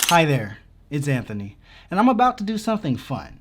Hi there, it's Anthony, and I'm about to do something fun.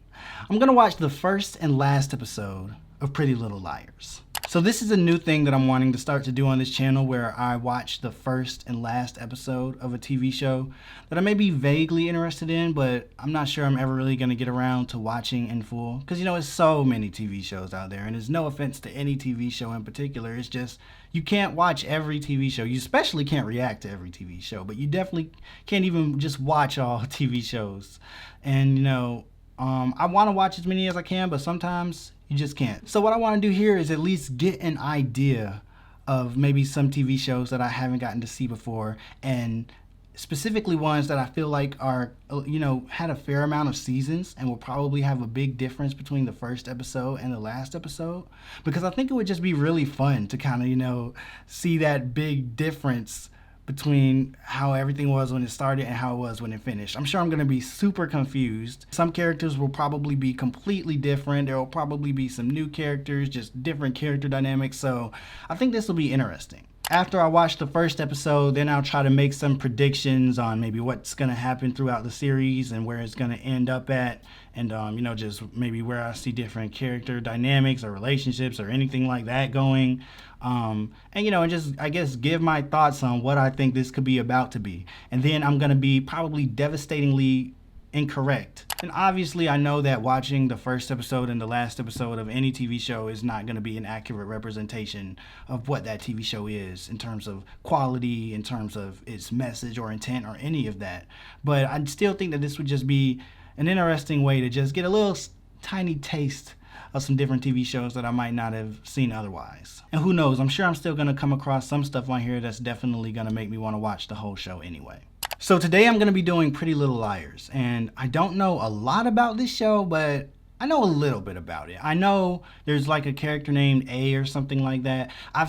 I'm gonna watch the first and last episode of Pretty Little Liars. So this is a new thing that I'm wanting to start to do on this channel, where I watch the first and last episode of a TV show that I may be vaguely interested in, but I'm not sure I'm ever really gonna get around to watching in full. Because you know, there's so many TV shows out there, and there's no offense to any TV show in particular. It's just, you can't watch every TV show. You especially can't react to every TV show, but you definitely can't even just watch all TV shows. And you know, I want to watch as many as I can, but sometimes you just can't. So what I want to do here is at least get an idea of maybe some TV shows that I haven't gotten to see before, and specifically ones that I feel like are, you know, had a fair amount of seasons and will probably have a big difference between the first episode and the last episode. Because I think it would just be really fun to kind of, you know, see that big difference between how everything was when it started and how it was when it finished. I'm sure I'm gonna be super confused. Some characters will probably be completely different. There will probably be some new characters, just different character dynamics. So I think this will be interesting. After I watch the first episode, then I'll try to make some predictions on maybe what's gonna happen throughout the series and where it's gonna end up at. And you know, just maybe where I see different character dynamics or relationships or anything like that going. And you know, and just, I guess, give my thoughts on what I think this could be about to be. And then I'm gonna be probably devastatingly incorrect. And obviously I know that watching the first episode and the last episode of any TV show is not going to be an accurate representation of what that TV show is in terms of quality, in terms of its message or intent or any of that. But I still think that this would just be an interesting way to just get a little tiny taste of some different TV shows that I might not have seen otherwise. And who knows, I'm sure I'm still going to come across some stuff on here that's definitely going to make me want to watch the whole show anyway. So today I'm going to be doing Pretty Little Liars, and I don't know a lot about this show, but I know a little bit about it. I know there's like a character named A or something like that. I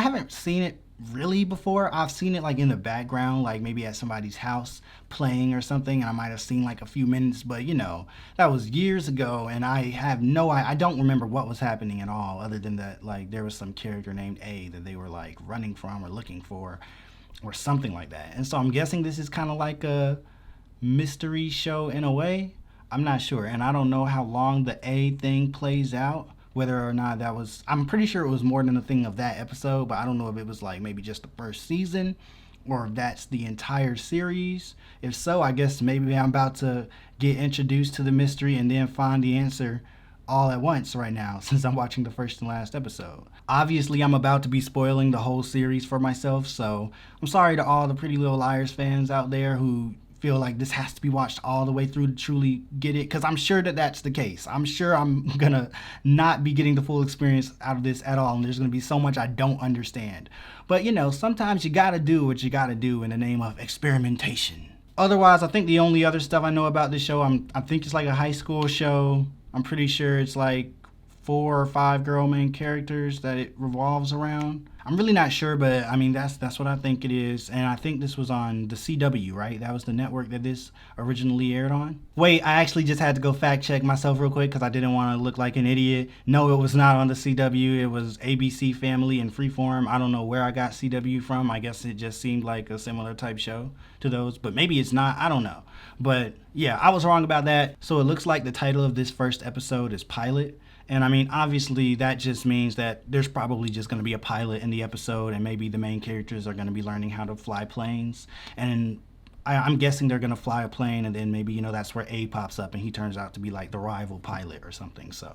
haven't seen it really before. I've seen it like in the background, like maybe at somebody's house playing or something, and I might have seen like a few minutes, but you know, that was years ago, and I don't remember what was happening at all, other than that like there was some character named A that they were like running from or looking for, or something like that. And so I'm guessing this is kind of like a mystery show in a way. I'm not sure, and I don't know how long the A thing plays out, whether or not that was, I'm pretty sure it was more than a thing of that episode, but I don't know if it was like maybe just the first season or if that's the entire series. If so, I guess maybe I'm about to get introduced to the mystery and then find the answer all at once right now, since I'm watching the first and last episode. Obviously, I'm about to be spoiling the whole series for myself, so I'm sorry to all the Pretty Little Liars fans out there who feel like this has to be watched all the way through to truly get it, because I'm sure that that's the case. I'm sure I'm gonna not be getting the full experience out of this at all, and there's gonna be so much I don't understand. But you know, sometimes you gotta do what you gotta do in the name of experimentation. Otherwise, I think the only other stuff I know about this show, I think it's like a high school show. I'm pretty sure it's like 4 or 5 girl main characters that it revolves around. I'm really not sure, but I mean, that's what I think it is. And I think this was on the CW, right? That was the network that this originally aired on. Wait, I actually just had to go fact check myself real quick because I didn't want to look like an idiot. No, it was not on the CW. It was ABC Family and Freeform. I don't know where I got CW from. I guess it just seemed like a similar type show to those, but maybe it's not. I don't know. But yeah, I was wrong about that. So it looks like the title of this first episode is Pilot. And I mean, obviously that just means that there's probably just going to be a pilot in the episode, and maybe the main characters are going to be learning how to fly planes. And I'm guessing they're going to fly a plane, and then maybe, you know, that's where A pops up and he turns out to be like the rival pilot or something. So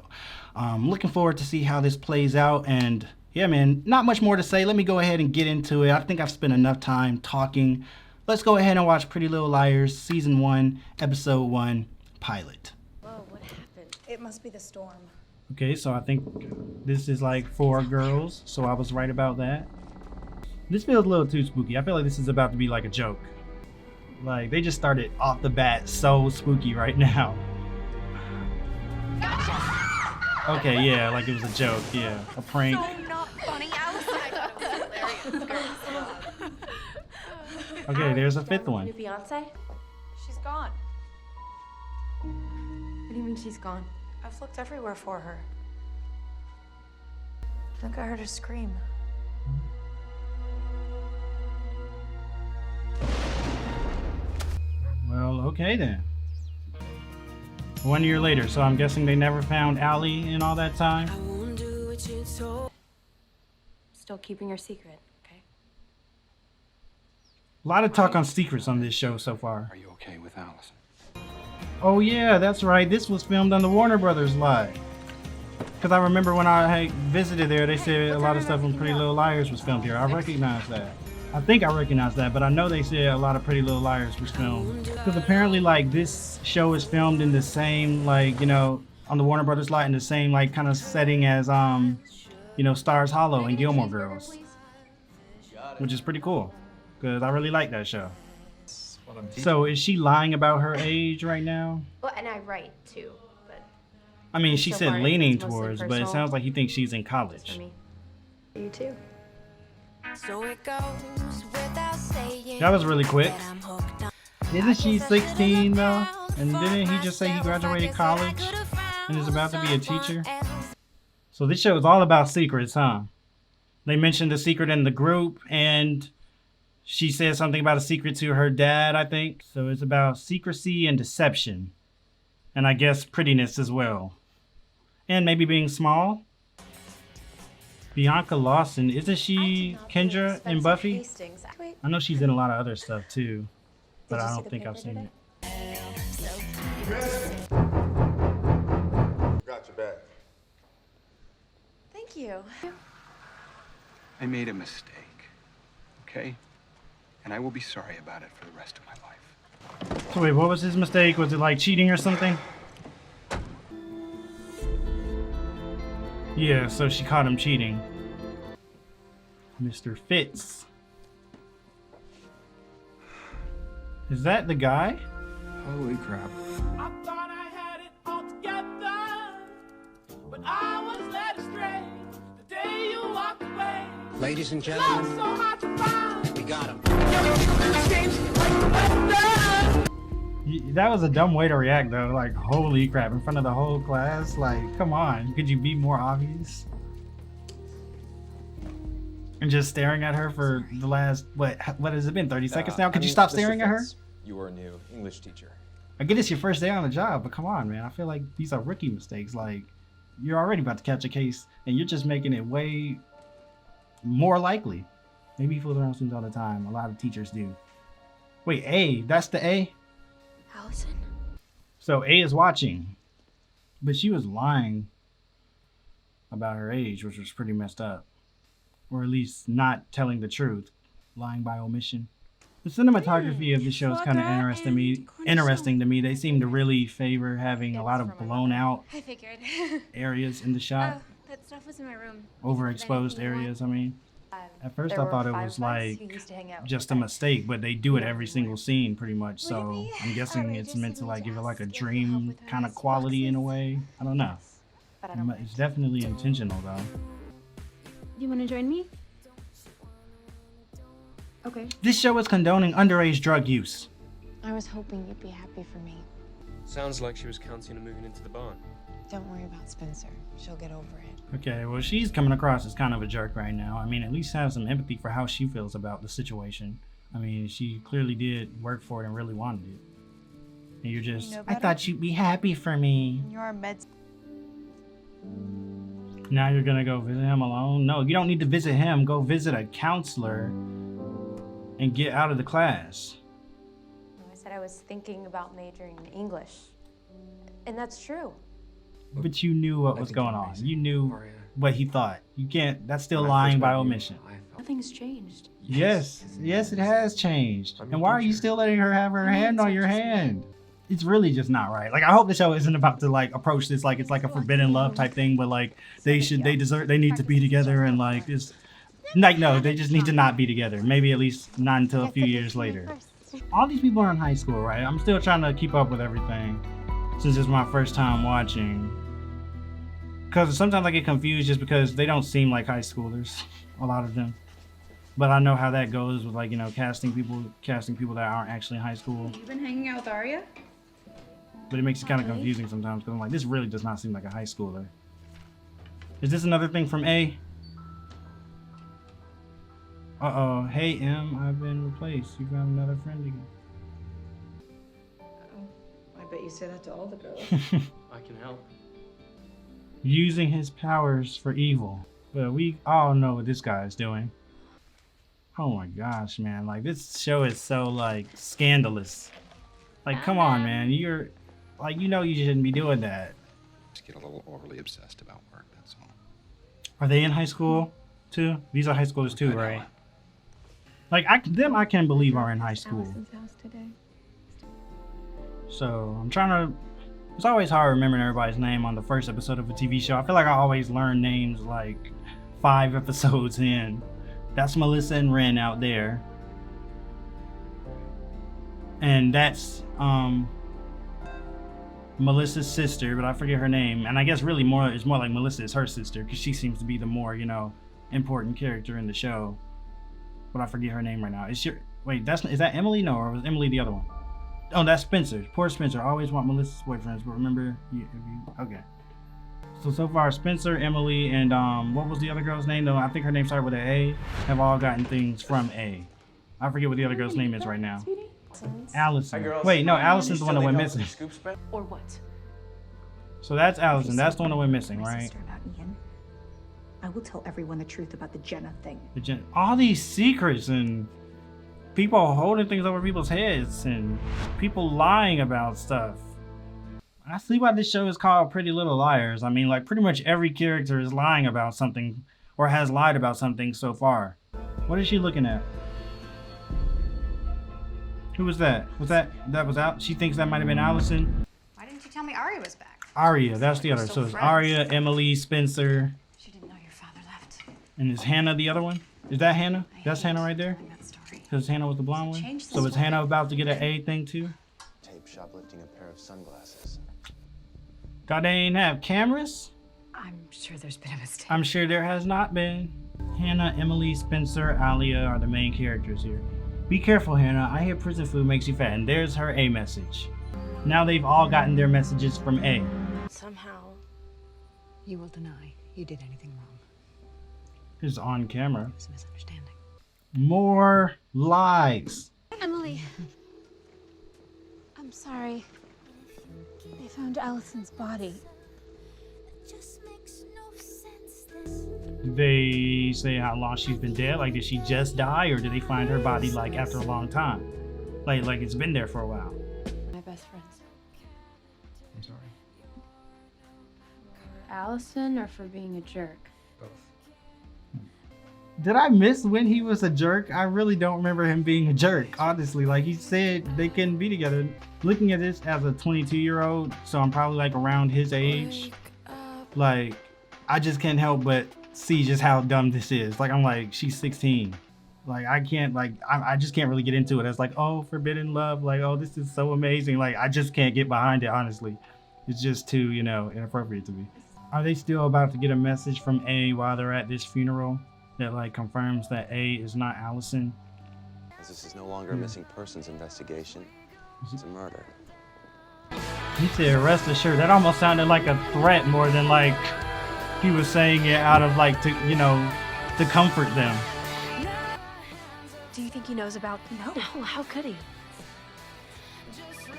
looking forward to see how this plays out. And yeah, man, not much more to say. Let me go ahead and get into it. I think I've spent enough time talking. Let's go ahead and watch Pretty Little Liars Season 1, Episode 1, Pilot. Whoa, what happened? It must be the storm. Okay, so I think this is like 4 girls, so I was right about that. This feels a little too spooky. I feel like this is about to be like a joke. Like, they just started off the bat so spooky right now. Okay, yeah, like it was a joke, yeah, a prank. So not funny, Allison. Okay, there's a 5th one. Your fiance? She's gone. What do you mean she's gone? I've looked everywhere for her. Look, I heard her scream. Well, Okay then. 1 year later, so I'm guessing they never found Allie in all that time. Still keeping your secret, okay? A lot of talk on secrets on this show so far. Are you okay with Allison? Oh yeah, that's right. This was filmed on the Warner Brothers lot. Because I remember when I visited there, they said a lot of stuff from Pretty Little Liars was filmed here. I recognize that. I think I recognize that, but I know they said a lot of Pretty Little Liars was filmed. Because apparently, like, this show is filmed in the same, like, you know, on the Warner Brothers lot in the same, like, kind of setting as, you know, Stars Hollow and Gilmore Girls. Which is pretty cool. Because I really like that show. So is she lying about her age right now? Well, and I write too, but I mean, she So said far, leaning it's mostly towards, but it personal. sounds like he thinks she's in for college. me. You too. So it goes without saying That was really quick. that I'm hooked on. Isn't she 16 though? And didn't he just say he graduated college and is about to be a teacher? So this show is all about secrets, huh? They mentioned the secret in the group, and she said something about a secret to her dad, I think. So it's about secrecy and deception. And I guess prettiness as well. And maybe being small. Bianca Lawson, isn't she Kendra in Buffy? Wait, I know she's in a lot of other stuff too, but Did you I see don't the think I've paper seen today? it. Got your back. thank you. I made a mistake, okay? And I will be sorry about it for the rest of my life. So wait, what was his mistake? Was it like cheating or something? Yeah, so she caught him cheating. Mr. Fitz. Is that the guy? Holy crap. I thought I had it all together, but I was led astray the day you walked away. Ladies and Love gentlemen, so hard to find. we got him. That was a dumb way to react though. Like, holy crap, in front of the whole class? Like, come on. Could you be more obvious? And just staring at her for the last, what has it been, 30 seconds now? Could you stop staring at her? You were a new English teacher. I get it's your first day on the job, but come on, man. I feel like these are rookie mistakes. Like, you're already about to catch a case, and you're just making it way more likely. Maybe you fool around students all the time. A lot of teachers do. Wait, A, that's the A? Allison? So A is watching, but she was lying about her age, which was pretty messed up. Or at least not telling the truth, lying by omission. The cinematography of the show is kind of interesting to me. They seem to really favor having a lot of blown out I figured. areas in the shot, That stuff was in my room. overexposed areas. I mean, at first I thought it was like just a mistake, but they do it every single scene pretty much. So I'm guessing it's meant to like give it like a dream kind of quality in a way. I don't know. But I don't It's definitely intentional though. You want to join me? Okay. This show is condoning underage drug use. I was hoping you'd be happy for me. Sounds like she was counting on moving into the barn. Don't worry about Spencer. She'll get over it. Okay, well, she's coming across as kind of a jerk right now. I mean, at least have some empathy for how she feels about the situation. I mean, she clearly did work for it and really wanted it. And you're just, know I better? thought you'd be happy for me. You're a med. Now you're gonna go visit him alone? No, you don't need to visit him. Go visit a counselor and get out of the class. I said I was thinking about majoring in English. And that's true. But you knew what I was think going you're on. amazing, You knew Maria. what he thought. You can't, that's still When I first lying by met you, omission. I felt- Nothing's changed. Yes, it has changed. I'm And why are you teacher. still letting her have her hand on your just me. hand? It's really just not right. Like, I hope the show isn't about to like approach this like it's like a forbidden love type thing, but like they need to be together and like it's like no, they just need to not be together. Maybe at least not until a few years later. All these people are in high school, right? I'm still trying to keep up with everything since it's my first time watching. Because sometimes I get confused just because they don't seem like high schoolers, a lot of them. But I know how that goes with like, you know, casting people that aren't actually in high school. You've been hanging out with Arya? But it makes it kind of confusing sometimes because I'm like, this really does not seem like a high schooler. Is this another thing from A? Uh-oh. Hey, M, I've been replaced. You got another friend again. bet you say that to all the girls. I can help. Using his powers for evil. But we all know what this guy is doing. Oh my gosh, man. Like, this show is so, like, scandalous. Like, come on, man. You're, like, you know you shouldn't be doing that. Just get a little overly obsessed about work, that's all. Are they in high school, too? These are high schoolers, too, right? Like, I can't believe are in high school. Allison's house today. So, I'm trying to... It's always hard remembering everybody's name on the first episode of a TV show. I feel like I always learn names, like, 5 episodes in. That's Melissa and Ren out there. And that's Melissa's sister, but I forget her name. And I guess really it's more like Melissa is her sister, because she seems to be the more, you know, important character in the show. But I forget her name right now. Is that Emily? No, or was Emily the other one? Oh, that's Spencer. Poor Spencer. I always want Melissa's boyfriends, but remember, okay. So far, Spencer, Emily, and what was the other girl's name though? I think her name started with an A. Have all gotten things from A. I forget what the other girl's name is right now. Allison. Wait, no, Allison's the one that went missing. Or what? So that's Allison. That's the one that went missing, My right? sister about Ian. I will tell everyone the truth about the Jenna thing. All these secrets and people holding things over people's heads and people lying about stuff. I see why this show is called Pretty Little Liars. I mean, like, pretty much every character is lying about something or has lied about something so far. What is she looking at? Who was that? Was that was out? She thinks that might have been Allison. Why didn't you tell me Aria was back? Aria, that's the other. So it's Aria, Emily, Spencer. She didn't know your father left. And is Hannah the other one? Is that Hannah? That's Hannah right there? Because Hannah was the blonde one? So is Hannah about to get an A thing too? Tape shoplifting a pair of sunglasses. God, they ain't have cameras? I'm sure there's been a mistake. I'm sure there has not been. Hannah, Emily, Spencer, Alia are the main characters here. Be careful, Hannah. I hear prison food makes you fat. And there's her A message. Now they've all gotten their messages from A. Somehow. You will deny you did anything wrong. It's on camera. It's a misunderstanding. More lies. Emily. I'm sorry. They found Allison's body. Just makes no sense. Did they say how long she's been dead? Like, did she just die, or did they find her body like after a long time? Like it's been there for a while. My best friends. I'm sorry. For Allison or for being a jerk? Did I miss when he was a jerk? I really don't remember him being a jerk, honestly. Like, he said they couldn't be together. Looking at this as a 22-year-old, so I'm probably like around his age. Like, I just can't help but see just how dumb this is. Like, I'm like, she's 16. Like, I can't, like, I just can't really get into it. It's like, oh, forbidden love. Like, oh, this is so amazing. Like, I just can't get behind it, honestly. It's just too, you know, inappropriate to me. Are they still about to get a message from A while they're at this funeral that, like, confirms that A is not Allison? This is no longer a missing persons investigation. It's a murder. He said, rest assured. That almost sounded like a threat more than like he was saying it out of like to, you know, to comfort them. Do you think he knows about... No, how could he?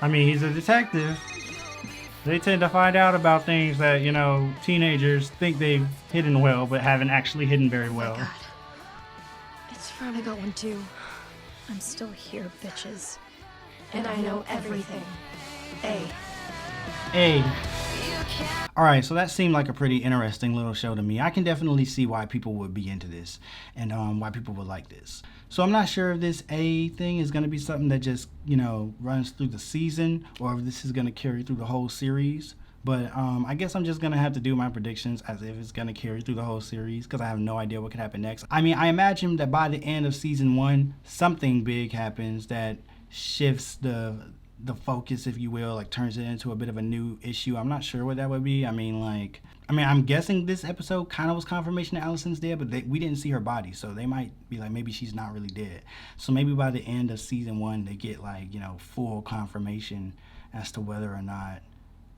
I mean, he's a detective. They tend to find out about things that, you know, teenagers think they've hidden well, but haven't actually hidden very well. Oh my God. It's from... I got one too. I'm still here, bitches. And I know everything. A. Alright, so that seemed like a pretty interesting little show to me. I can definitely see why people would be into this and why people would like this. So I'm not sure if this A thing is going to be something that just, you know, runs through the season or if this is going to carry through the whole series. But I guess I'm just going to have to do my predictions as if it's going to carry through the whole series because I have no idea what could happen next. I mean, I imagine that by the end of season 1, something big happens that shifts the focus, if you will, like turns it into a bit of a new issue. I'm not sure what that would be. I mean, I'm guessing this episode kind of was confirmation that Allison's dead, but we didn't see her body, so they might be like, maybe she's not really dead. So maybe by the end of season 1, they get like, you know, full confirmation as to whether or not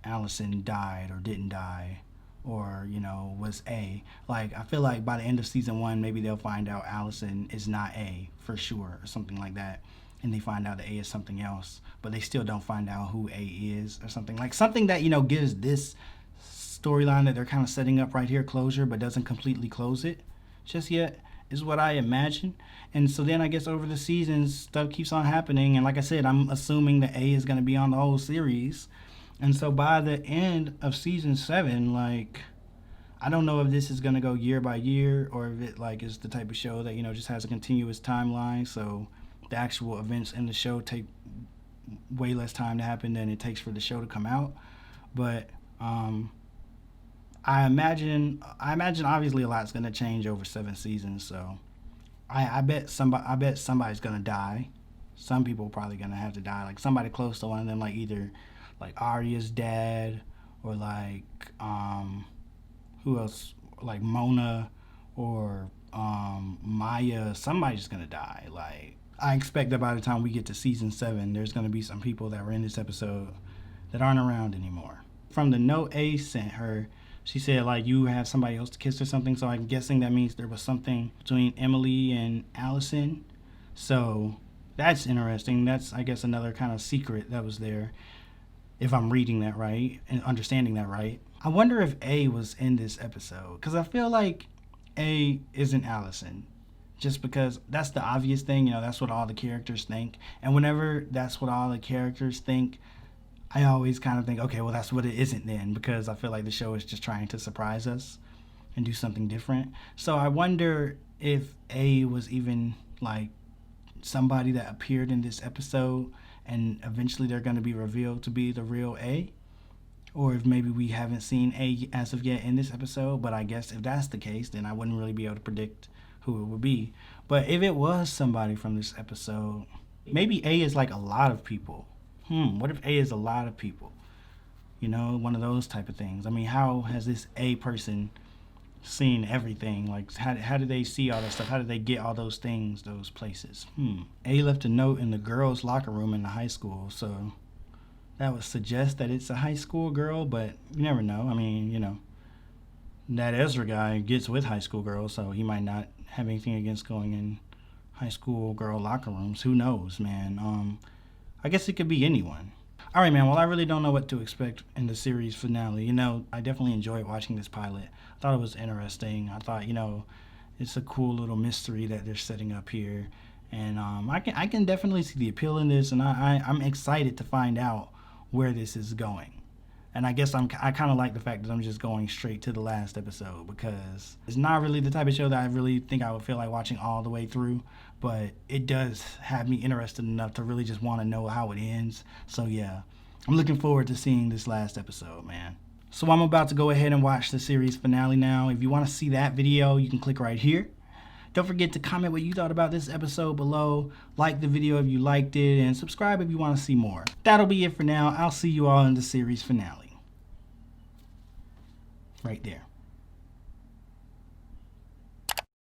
Allison died or didn't die, or, you know, was A. Like, I feel like by the end of season 1, maybe they'll find out Allison is not A for sure, or something like that. and they find out that A is something else, but they still don't find out who A is or something. Like something that, you know, gives this storyline that they're kind of setting up right here closure, but doesn't completely close it just yet, is what I imagine. And so then I guess over the seasons, stuff keeps on happening. And like I said, I'm assuming that A is going to be on the whole series. And so by the end of season 7, like, I don't know if this is going to go year by year or if it like is the type of show that, you know, just has a continuous timeline. So the actual events in the show take way less time to happen than it takes for the show to come out. But I imagine obviously a lot's going to change over 7 seasons. So I bet somebody's going to die. Some people are probably going to have to die. Like somebody close to one of them, like either like Arya's dad or like who else, like Mona or Maya. Somebody's gonna die. Like I expect that by the time we get to season 7, there's gonna be some people that were in this episode that aren't around anymore. From the note A sent her, she said like you have somebody else to kiss or something, so I'm guessing that means there was something between Emily and Allison. So that's interesting. That's, I guess, another kind of secret that was there, if I'm reading that right and understanding that right. I wonder if A was in this episode, because I feel like A isn't Allison, just because that's the obvious thing, you know, that's what all the characters think. And whenever that's what all the characters think, I always kind of think, okay, well, that's what it isn't then, because I feel like the show is just trying to surprise us and do something different. So I wonder if A was even like somebody that appeared in this episode and eventually they're going to be revealed to be the real A, or if maybe we haven't seen A as of yet in this episode. But I guess if that's the case, then I wouldn't really be able to predict who it would be. But if it was somebody from this episode, maybe A is like a lot of people. What if A is a lot of people? You know, one of those type of things. I mean, how has this A person seen everything? Like, how did they see all that stuff? How did they get all those things, those places? A left a note in the girls' locker room in the high school, so that would suggest that it's a high school girl, but you never know. I mean, you know, that Ezra guy gets with high school girls, so he might not have anything against going in high school girl locker rooms. Who knows, man? I guess it could be anyone. All right, man. Well, I really don't know what to expect in the series finale. You know, I definitely enjoyed watching this pilot. I thought it was interesting. I thought, you know, it's a cool little mystery that they're setting up here. And I can definitely see the appeal in this, and I'm excited to find out where this is going. And I guess I kind of like the fact that I'm just going straight to the last episode, because it's not really the type of show that I really think I would feel like watching all the way through, but it does have me interested enough to really just want to know how it ends. So yeah, I'm looking forward to seeing this last episode, man. So I'm about to go ahead and watch the series finale now. If you want to see that video, you can click right here. Don't forget to comment what you thought about this episode below. Like the video if you liked it, and subscribe if you want to see more. That'll be it for now. I'll see you all in the series finale. Right there.